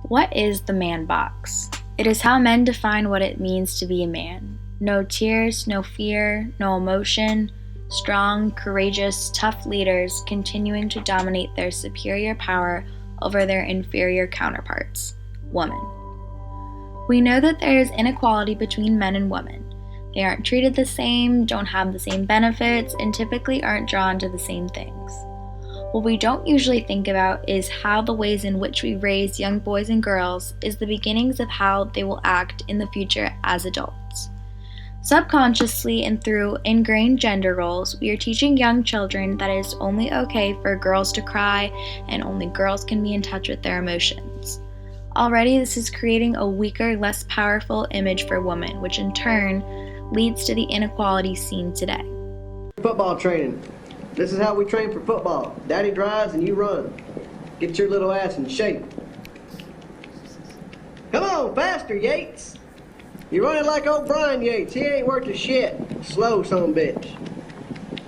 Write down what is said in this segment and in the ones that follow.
What is the man box? It is how men define what it means to be a man. No tears, no fear, no emotion, strong, courageous, tough leaders continuing to dominate their superior power over their inferior counterparts, women. We know that there is inequality between men and women. They aren't treated the same, don't have the same benefits, and typically aren't drawn to the same things. What we don't usually think about is how the ways in which we raise young boys and girls is the beginnings of how they will act in the future as adults. Subconsciously and through ingrained gender roles, we are teaching young children that it is only okay for girls to cry and only girls can be in touch with their emotions. Already, this is creating a weaker, less powerful image for women, which in turn leads to the inequality seen today. Football training. This is how we train for football. Daddy drives and you run. Get your little ass in shape. Come on, faster, Yates. You're running like old Brian Yates. He ain't worth a shit. Slow son bitch.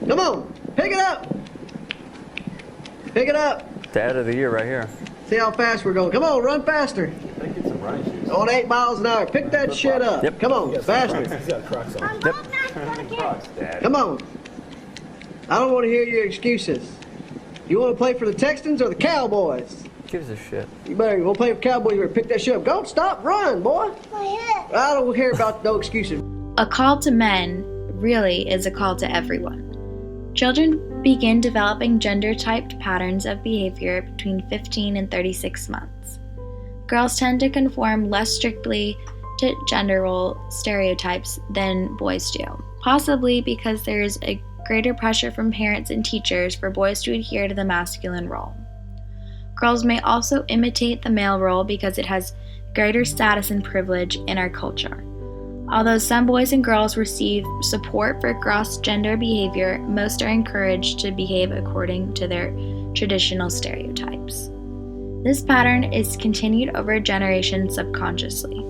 Come on, pick it up. Pick it up. Dad of the year right here. See how fast we're going. Come on, run faster. On 8 miles an hour. Pick that shit up. Yep. Come on, faster. Come on. I don't want to hear your excuses. You want to play for the Texans or the Cowboys? Gives a shit. You better go play for Cowboys. You better pick that shit up. Don't stop, run, boy. I don't care about no excuses. A call to men really is a call to everyone. Children begin developing gender-typed patterns of behavior between 15 and 36 months. Girls tend to conform less strictly to gender role stereotypes than boys do, possibly because there is a greater pressure from parents and teachers for boys to adhere to the masculine role. Girls may also imitate the male role because it has greater status and privilege in our culture. Although some boys and girls receive support for cross-gender behavior, most are encouraged to behave according to their traditional stereotypes. This pattern is continued over generations subconsciously.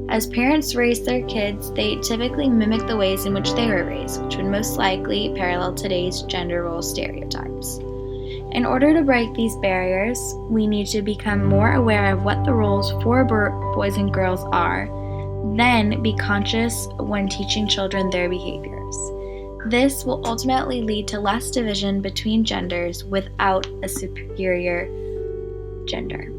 As parents raise their kids, they typically mimic the ways in which they were raised, which would most likely parallel today's gender role stereotypes. In order to break these barriers, we need to become more aware of what the roles for boys and girls are, then be conscious when teaching children their behaviors. This will ultimately lead to less division between genders without a superior gender.